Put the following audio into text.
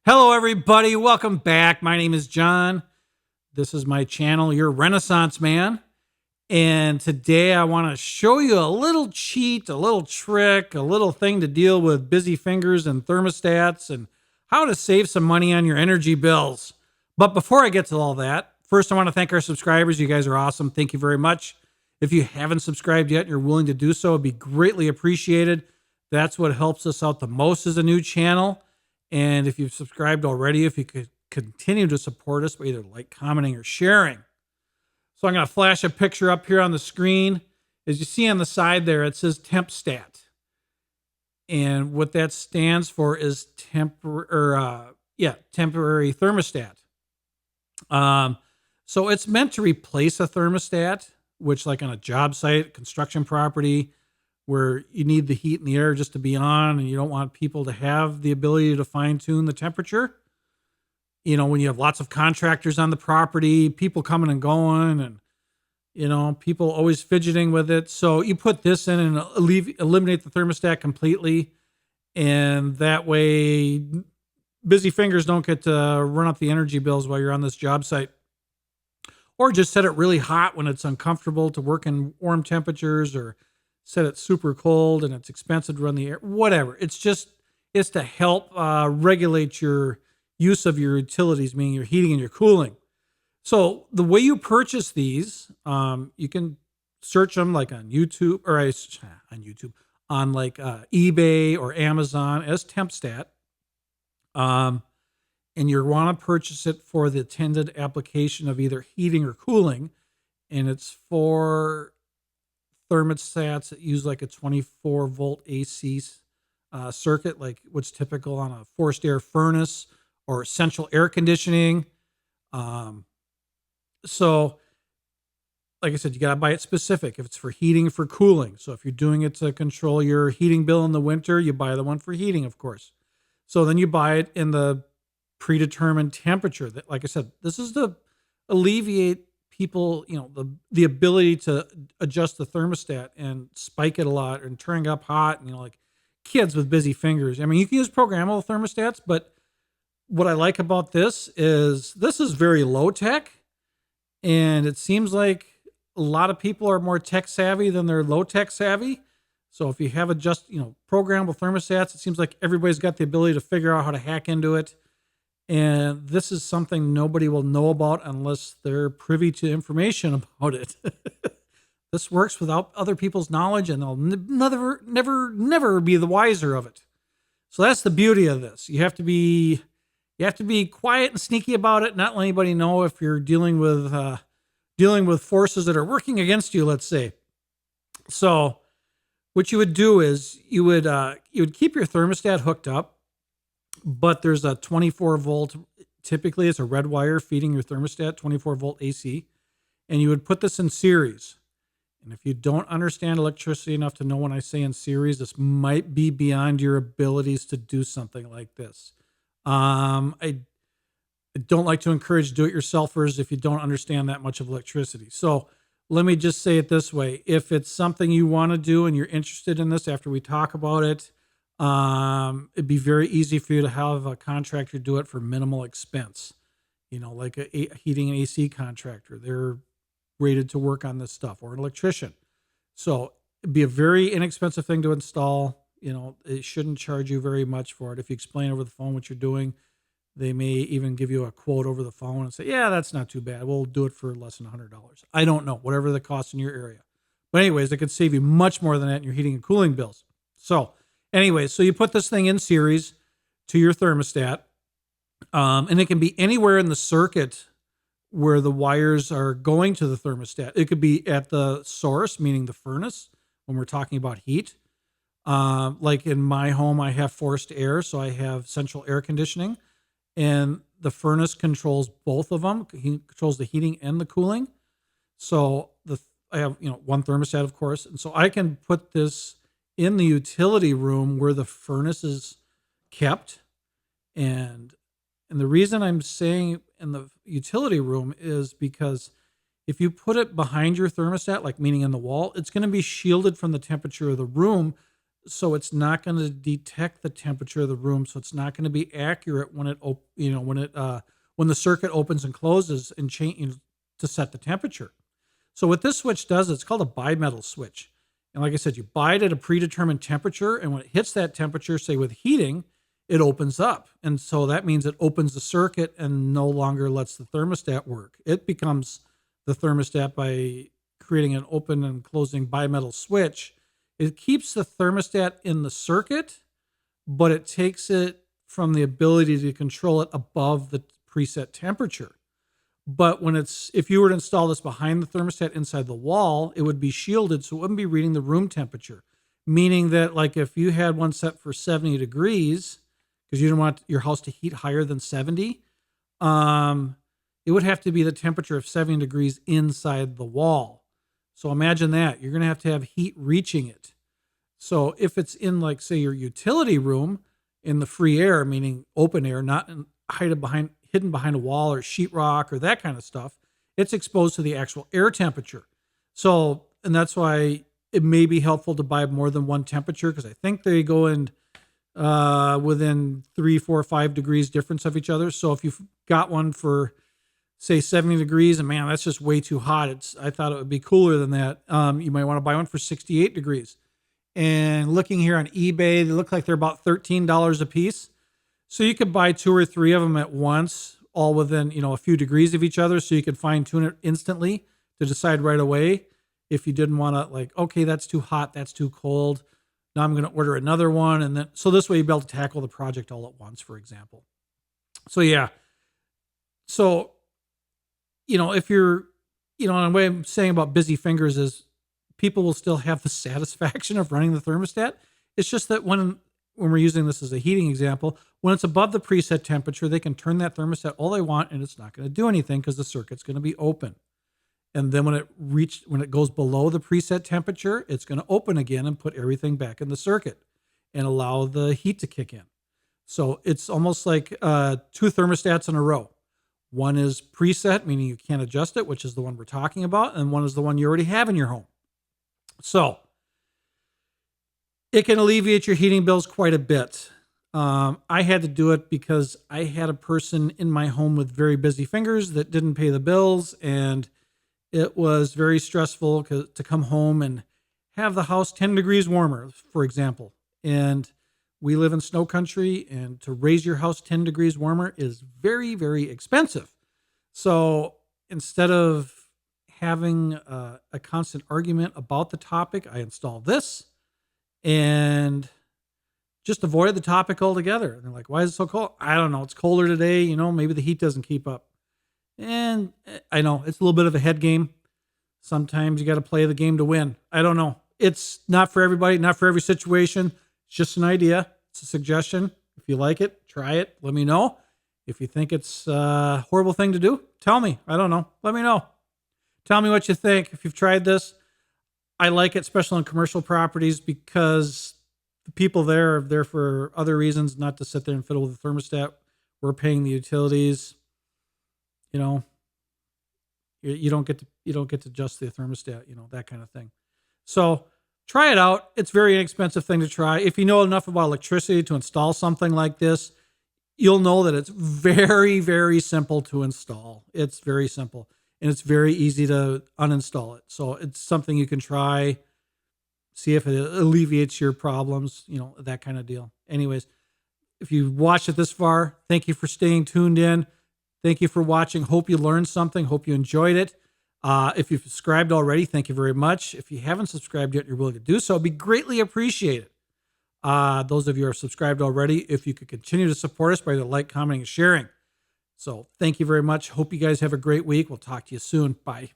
Hello, everybody. Welcome back. My name is John. This is my channel, Your Renaissance Man. And today I want to show you a little cheat, a little trick, a little thing to deal with busy fingers and thermostats and how to save some money on your energy bills. But before I get to all that, first I want to thank our subscribers. You guys are awesome. Thank you very much. If you haven't subscribed yet and you're willing to do so, it'd be greatly appreciated. That's what helps us out the most as a new channel. And if you've subscribed already, if you could continue to support us by either commenting, or sharing. So I'm going to flash a picture up here on the screen. As you see on the side there, it says thermostat. And what that stands for is temporary thermostat. So it's meant to replace a thermostat, which like on a job site, construction property, where you need the heat and the air just to be on and you don't want people to have the ability to fine tune the temperature. You know, when you have lots of contractors on the property, people coming and going and, you know, people always fidgeting with it. So you put this in and eliminate the thermostat completely. And that way busy fingers don't get to run up the energy bills while you're on this job site. Or just set it really hot when it's uncomfortable to work in warm temperatures, or set it super cold and it's expensive to run the air, whatever. It's to help regulate your use of your utilities, meaning your heating and your cooling. So the way you purchase these, you can search them like on YouTube on like eBay or Amazon as thermostat. And you want to purchase it for the intended application of either heating or cooling. And it's for thermostats that use like a 24 volt AC circuit, like what's typical on a forced air furnace or central air conditioning. So like I said, you got to buy it specific. If it's for heating, for cooling. So if you're doing it to control your heating bill in the winter, you buy the one for heating, of course. So then you buy it in the predetermined temperature. That, like I said, this is to alleviate people, you know, the ability to adjust the thermostat and spike it a lot and turning up hot, and, you know, like kids with busy fingers. I mean, you can use programmable thermostats, but what I like about this is very low tech, and it seems like a lot of people are more tech savvy than they're low tech savvy. So if you have programmable thermostats, it seems like everybody's got the ability to figure out how to hack into it. And this is something nobody will know about unless they're privy to information about it. This works without other people's knowledge, and they'll never be the wiser of it. So that's the beauty of this. You have to be quiet and sneaky about it, not let anybody know if you're dealing with forces that are working against you, let's say. So what you would do is you would keep your thermostat hooked up, but there's a 24 volt, typically it's a red wire feeding your thermostat, 24 volt AC, and you would put this in series. And if you don't understand electricity enough to know when I say in series, this might be beyond your abilities to do something like this. I don't like to encourage do-it-yourselfers if you don't understand that much of electricity. So let me just say it this way. If it's something you want to do and you're interested in this after we talk about it, it'd be very easy for you to have a contractor do it for minimal expense. You know, like a heating and AC contractor. They're rated to work on this stuff, or an electrician. So it'd be a very inexpensive thing to install. You know, it shouldn't charge you very much for it. If you explain over the phone what you're doing, they may even give you a quote over the phone and say, yeah, that's not too bad. We'll do it for less than $100. I don't know, whatever the cost in your area. But anyways, it could save you much more than that in your heating and cooling bills. So anyways, so you put this thing in series to your thermostat, and it can be anywhere in the circuit where the wires are going to the thermostat. It could be at the source, meaning the furnace, when we're talking about heat. Like in my home, I have forced air, so I have central air conditioning, and the furnace controls both of them. He controls the heating and the cooling. So I have one thermostat, of course, and so I can put this in the utility room where the furnace is kept. And the reason I'm saying in the utility room is because if you put it behind your thermostat, like meaning in the wall, it's going to be shielded from the temperature of the room So it's not going to detect the temperature of the room. So it's not going to be accurate when when the circuit opens and closes and change to set the temperature. So what this switch does, it's called a bimetal switch. And like I said, you buy it at a predetermined temperature, and when it hits that temperature, say with heating, it opens up. And so that means it opens the circuit and no longer lets the thermostat work. It becomes the thermostat by creating an open and closing bimetal switch. It keeps the thermostat in the circuit, but it takes it from the ability to control it above the preset temperature. But if you were to install this behind the thermostat inside the wall, it would be shielded, so it wouldn't be reading the room temperature. Meaning that, like, if you had one set for 70 degrees, because you don't want your house to heat higher than 70, it would have to be the temperature of 70 degrees inside the wall. So imagine that. You're going to have heat reaching it. So if it's in, like, say, your utility room in the free air, meaning open air, not hidden behind a wall or sheetrock or that kind of stuff, it's exposed to the actual air temperature. So, and that's why it may be helpful to buy more than one temperature, because I think they go in within 3, 4, 5 degrees difference of each other. So if you've got one for, say, 70 degrees, and man, that's just way too hot. I thought it would be cooler than that. You might want to buy one for 68 degrees. And looking here on eBay, they look like they're about $13 a piece. So you could buy 2 or 3 of them at once, all within, a few degrees of each other, so you could fine tune it instantly to decide right away if you didn't want to, like, okay, that's too hot, that's too cold. Now I'm going to order another one. And then, so this way you'll be able to tackle the project all at once, for example. So yeah. So, if you're, and the way I'm saying about busy fingers is people will still have the satisfaction of running the thermostat. It's just that when we're using this as a heating example, when it's above the preset temperature, they can turn that thermostat all they want and it's not going to do anything because the circuit's going to be open. And then when it goes below the preset temperature, it's going to open again and put everything back in the circuit and allow the heat to kick in. So it's almost like 2 thermostats in a row. One is preset, meaning you can't adjust it, which is the one we're talking about, and one is the one you already have in your home. So it can alleviate your heating bills quite a bit. I had to do it because I had a person in my home with very busy fingers that didn't pay the bills, and it was very stressful to come home and have the house 10 degrees warmer, for example. And we live in snow country, and to raise your house 10 degrees warmer is very, very expensive. So instead of having a constant argument about the topic, I installed this and just avoided the topic altogether. And they're like, why is it so cold? I don't know. It's colder today. Maybe the heat doesn't keep up. And I know it's a little bit of a head game. Sometimes you got to play the game to win. I don't know. It's not for everybody, not for every situation. It's just an idea. It's a suggestion. If you like it, try it. Let me know. If you think it's a horrible thing to do, tell me. I don't know. Let me know. Tell me what you think. If you've tried this, I like it, especially on commercial properties, because the people there are there for other reasons, not to sit there and fiddle with the thermostat. We're paying the utilities. You don't get to adjust the thermostat, that kind of thing. So try it out. It's a very inexpensive thing to try. If you know enough about electricity to install something like this, you'll know that it's very, very simple to install. It's very simple, and it's very easy to uninstall it. So it's something you can try, see if it alleviates your problems, that kind of deal. Anyways, if you watched it this far, thank you for staying tuned in. Thank you for watching. Hope you learned something. Hope you enjoyed it. If you've subscribed already, thank you very much. If you haven't subscribed yet, you're willing to do so. It'd be greatly appreciated. Those of you who are subscribed already, if you could continue to support us by like, commenting, and sharing. So thank you very much. Hope you guys have a great week. We'll talk to you soon. Bye.